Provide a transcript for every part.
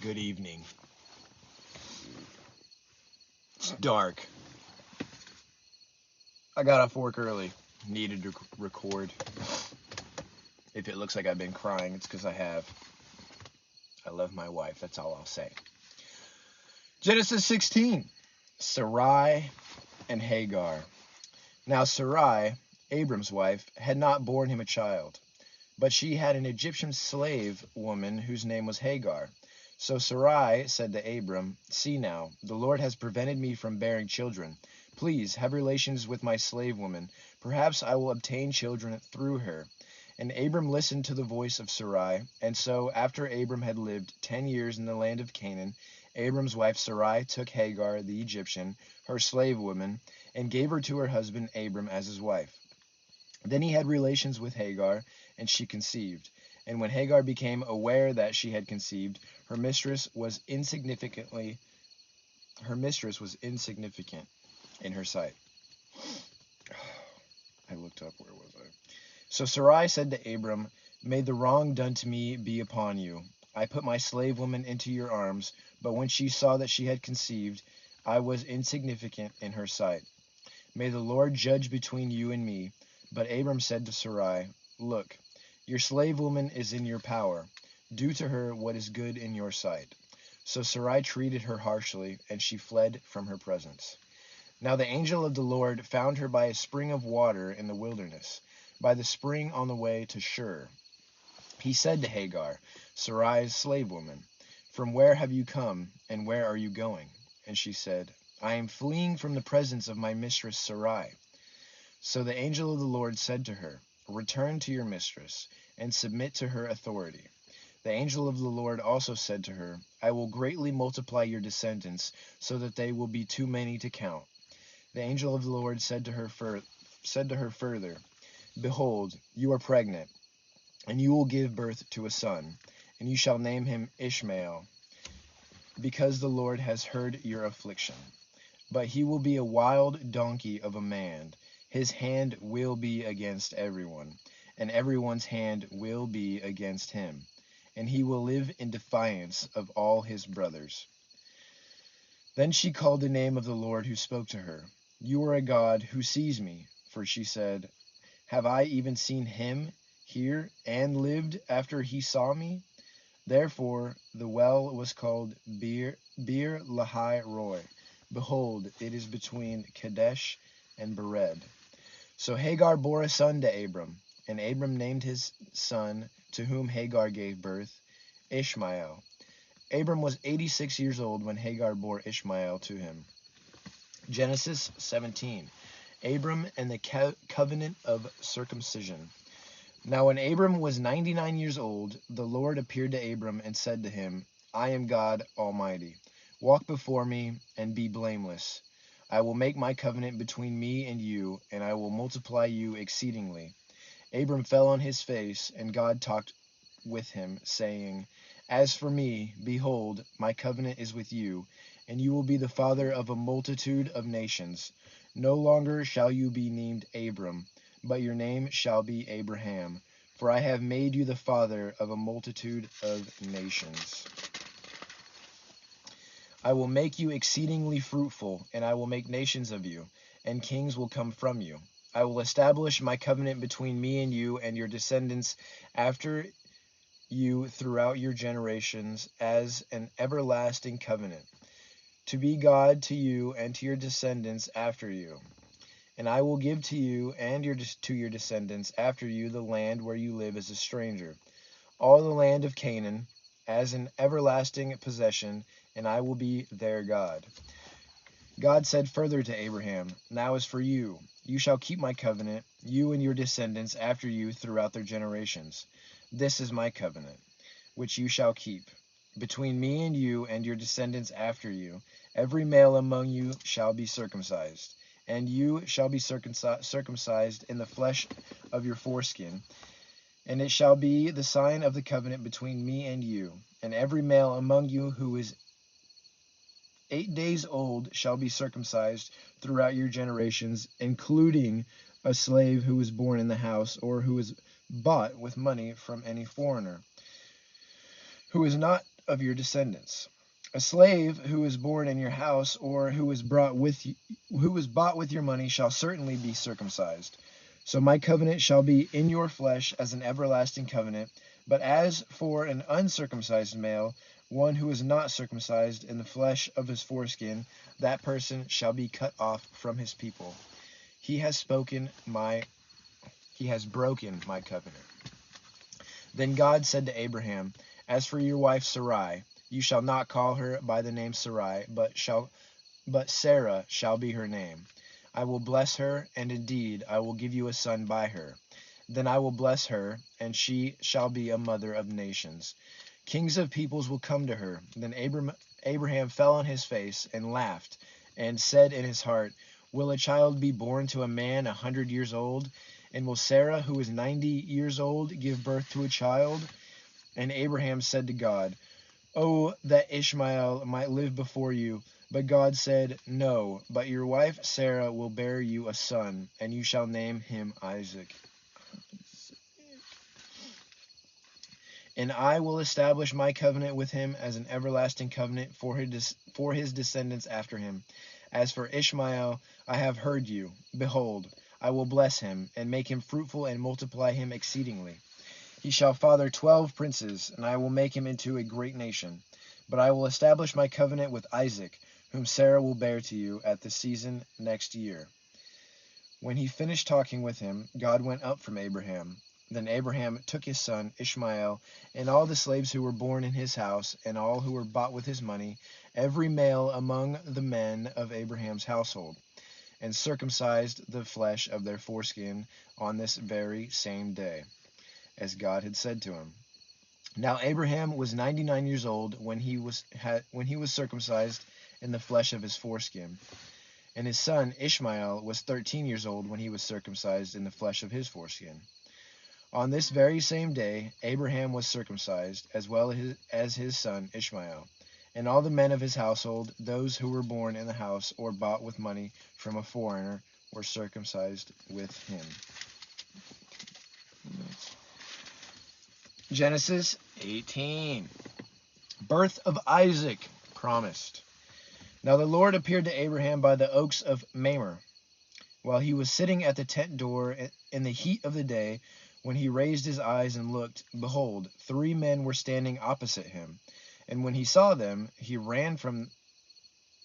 Good evening. It's dark. I got off work early. Needed to record. If it looks like I've been crying, it's because I have. I love my wife, that's all I'll say. Genesis 16. Sarai and Hagar. Now Sarai, Abram's wife, had not borne him a child, but she had an Egyptian slave woman whose name was Hagar. So Sarai said to Abram, "See now, the Lord has prevented me from bearing children. Please have relations with my slave woman. Perhaps I will obtain children through her." And Abram listened to the voice of Sarai. And so, after Abram had lived 10 years in the land of Canaan, Abram's wife Sarai took Hagar the Egyptian, her slave woman, and gave her to her husband Abram as his wife. Then he had relations with Hagar, and she conceived. And when Hagar became aware that she had conceived, her mistress was insignificant in her sight. I looked up, where was I? So Sarai said to Abram, "May the wrong done to me be upon you. I put my slave woman into your arms, but when she saw that she had conceived, I was insignificant in her sight. May the Lord judge between you and me." But Abram said to Sarai, "Look, your slave woman is in your power. Do to her what is good in your sight." So Sarai treated her harshly, and she fled from her presence. Now the angel of the Lord found her by a spring of water in the wilderness, by the spring on the way to Shur. He said to Hagar, Sarai's slave woman, "From where have you come, and where are you going?" And she said, "I am fleeing from the presence of my mistress Sarai." So the angel of the Lord said to her, "Return to your mistress, and submit to her authority." The angel of the Lord also said to her, "I will greatly multiply your descendants, so that they will be too many to count." The angel of the Lord said to her further, "Behold, you are pregnant, and you will give birth to a son, and you shall name him Ishmael, because the Lord has heard your affliction. But he will be a wild donkey of a man. His hand will be against everyone, and everyone's hand will be against him, and he will live in defiance of all his brothers." Then she called the name of the Lord who spoke to her. "You are a God who sees me." For she said, "Have I even seen him here and lived after he saw me?" Therefore the well was called Beer Lahai Roi. Behold, it is between Kadesh and Bered. So Hagar bore a son to Abram, and Abram named his son, to whom Hagar gave birth, Ishmael. Abram was 86 years old when Hagar bore Ishmael to him. Genesis 17. Abram and the covenant of circumcision. Now when Abram was 99 years old, the Lord appeared to Abram and said to him, "I am God Almighty. Walk before me and be blameless. I will make my covenant between me and you, and I will multiply you exceedingly." Abram fell on his face, and God talked with him, saying, "As for me, behold, my covenant is with you, and you will be the father of a multitude of nations. No longer shall you be named Abram, but your name shall be Abraham, for I have made you the father of a multitude of nations. I will make you exceedingly fruitful, and I will make nations of you, and kings will come from you. I will establish my covenant between me and you and your descendants after you throughout your generations as an everlasting covenant, to be God to you and to your descendants after you. And I will give to you and to your descendants after you the land where you live as a stranger, all the land of Canaan, as an everlasting possession, and I will be their God." God said further to Abraham, "Now as for you, you shall keep my covenant, you and your descendants after you throughout their generations. This is my covenant, which you shall keep. Between me and you and your descendants after you, every male among you shall be circumcised, and you shall be circumcised in the flesh of your foreskin, and it shall be the sign of the covenant between me and you. And every male among you who is 8 days old shall be circumcised throughout your generations, including a slave who was born in the house or who is bought with money from any foreigner, who is not of your descendants. A slave who is born in your house or who is bought with your money shall certainly be circumcised. So my covenant shall be in your flesh as an everlasting covenant. But as for an uncircumcised male, one who is not circumcised in the flesh of his foreskin, that person shall be cut off from his people. He has broken my covenant. Then God said to Abraham, As for your wife Sarai, you shall not call her by the name Sarai, but Sarah shall be her name. I will bless her, and indeed I will give you a son by her. Then I will bless her, and she shall be a mother of nations. Kings of peoples will come to her. Then Abraham fell on his face and laughed, and said in his heart, Will a child be born to a man 100 years old? And will Sarah, who is 90 years old, give birth to a child? And Abraham said to God, Oh, that Ishmael might live before you. But God said, No, but your wife Sarah will bear you a son, and you shall name him Isaac. And I will establish my covenant with him as an everlasting covenant for his descendants after him. As for Ishmael, I have heard you. Behold, I will bless him, and make him fruitful, and multiply him exceedingly. He shall father 12 princes, and I will make him into a great nation. But I will establish my covenant with Isaac, whom Sarah will bear to you at the season next year. When he finished talking with him, God went up from Abraham. Then Abraham took his son Ishmael, and all the slaves who were born in his house, and all who were bought with his money, every male among the men of Abraham's household, and circumcised the flesh of their foreskin on this very same day, as God had said to him. Now Abraham was 99 years old when he was circumcised in the flesh of his foreskin, and his son Ishmael was 13 years old when he was circumcised in the flesh of his foreskin. On this very same day Abraham was circumcised, as well as his son Ishmael, and all the men of his household, those who were born in the house or bought with money from a foreigner, were circumcised with him. Genesis 18. Birth of Isaac promised. Now the Lord appeared to Abraham by the oaks of Mamre, while he was sitting at the tent door in the heat of the day. When he raised his eyes and looked, behold, 3 men were standing opposite him. And when he saw them, he ran from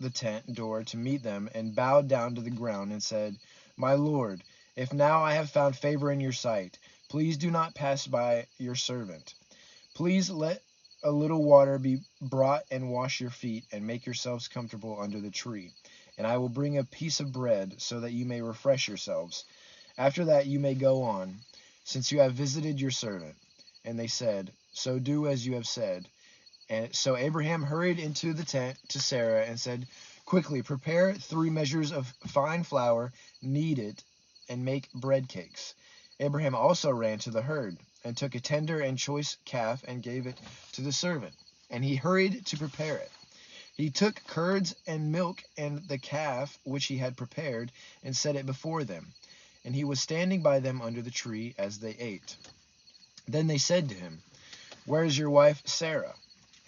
the tent door to meet them, and bowed down to the ground, and said, My Lord, if now I have found favor in your sight, please do not pass by your servant. Please let a little water be brought and wash your feet, and make yourselves comfortable under the tree. And I will bring a piece of bread, so that you may refresh yourselves. After that you may go on, since you have visited your servant. And they said, So do as you have said. And so Abraham hurried into the tent to Sarah and said, Quickly, prepare 3 measures of fine flour, knead it, and make bread cakes. Abraham also ran to the herd, and took a tender and choice calf, and gave it to the servant. And he hurried to prepare it. He took curds and milk and the calf which he had prepared, and set it before them. And he was standing by them under the tree as they ate. Then they said to him, Where is your wife Sarah?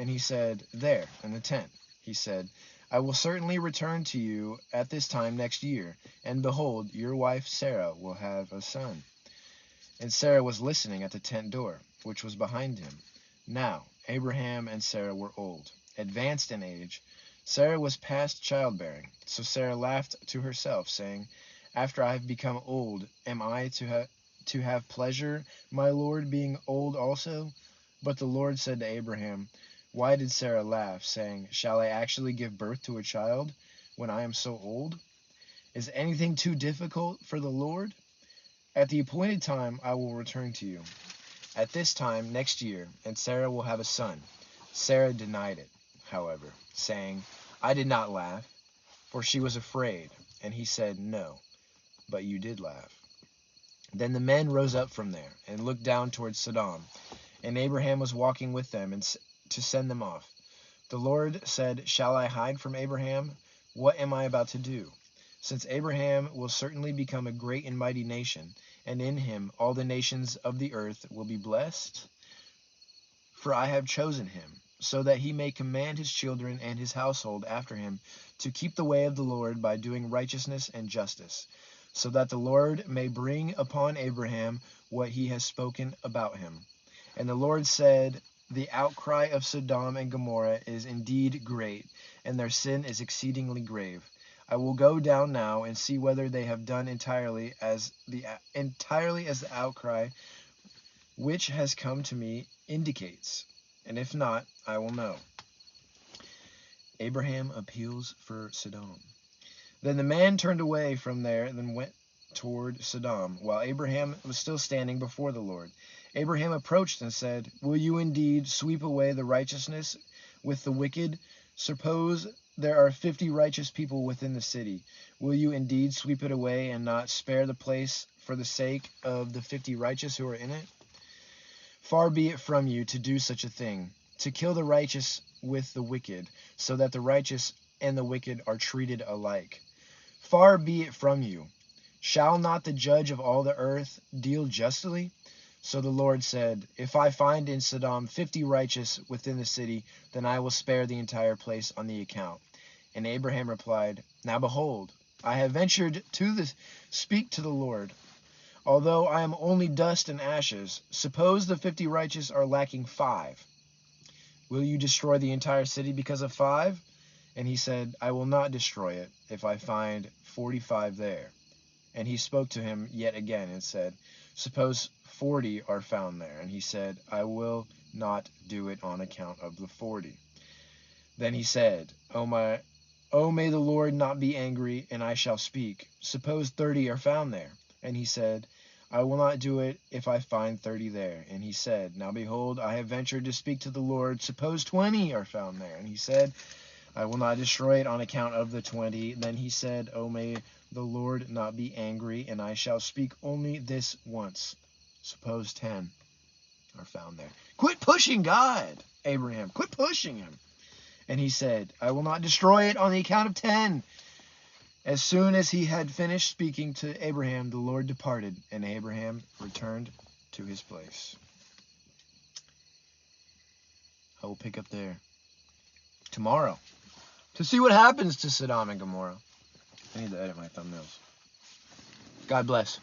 And he said, There, in the tent. He said, I will certainly return to you at this time next year, and behold, your wife Sarah will have a son. And Sarah was listening at the tent door, which was behind him. Now Abraham and Sarah were old, advanced in age. Sarah was past childbearing. So Sarah laughed to herself, saying, After I have become old, am I to have pleasure, my Lord being old also? But the Lord said to Abraham, Why did Sarah laugh, saying, Shall I actually give birth to a child when I am so old? Is anything too difficult for the Lord? At the appointed time I will return to you. At this time next year, and Sarah will have a son. Sarah denied it, however, saying, I did not laugh, for she was afraid. And he said, No, but you did laugh. Then the men rose up from there, and looked down towards Sodom. And Abraham was walking with them to send them off. The Lord said, Shall I hide from Abraham? What am I about to do? Since Abraham will certainly become a great and mighty nation, and in him all the nations of the earth will be blessed. For I have chosen him, so that he may command his children and his household after him to keep the way of the Lord by doing righteousness and justice, so that the Lord may bring upon Abraham what he has spoken about him. And the Lord said, the outcry of Sodom and Gomorrah is indeed great, and their sin is exceedingly grave. I will go down now and see whether they have done entirely as the outcry which has come to me indicates, and if not, I will know. Abraham appeals for Sodom. Then the man turned away from there and went toward Sodom, while Abraham was still standing before the Lord. Abraham approached and said, will you indeed sweep away the righteousness with the wicked? Suppose there are 50 righteous people within the city. Will you indeed sweep it away and not spare the place for the sake of the 50 righteous who are in it? Far be it from you to do such a thing, to kill the righteous with the wicked, so that the righteous and the wicked are treated alike. Far be it from you. Shall not the judge of all the earth deal justly? So the Lord said, if I find in Sodom 50 righteous within the city, then I will spare the entire place on the account. And Abraham replied, now behold, I have ventured to speak to the Lord. Although I am only dust and ashes, suppose the 50 righteous are lacking 5. Will you destroy the entire city because of 5? And he said, I will not destroy it if I find 45 there. And he spoke to him yet again and said, suppose 40 are found there. And he said, I will not do it on account of the 40. Then he said, Oh, may the Lord not be angry, and I shall speak. Suppose 30 are found there. And he said, I will not do it if I find 30 there. And he said, now behold, I have ventured to speak to the Lord. Suppose 20 are found there. And he said, I will not destroy it on account of the 20. Then he said, Oh, may the Lord not be angry, and I shall speak only this once. Suppose 10 are found there. Quit pushing God, Abraham. Quit pushing him. And he said, I will not destroy it on the account of 10. As soon as he had finished speaking to Abraham, the Lord departed, and Abraham returned to his place. I will pick up there tomorrow to see what happens to Sodom and Gomorrah. I need to edit my thumbnails. God bless.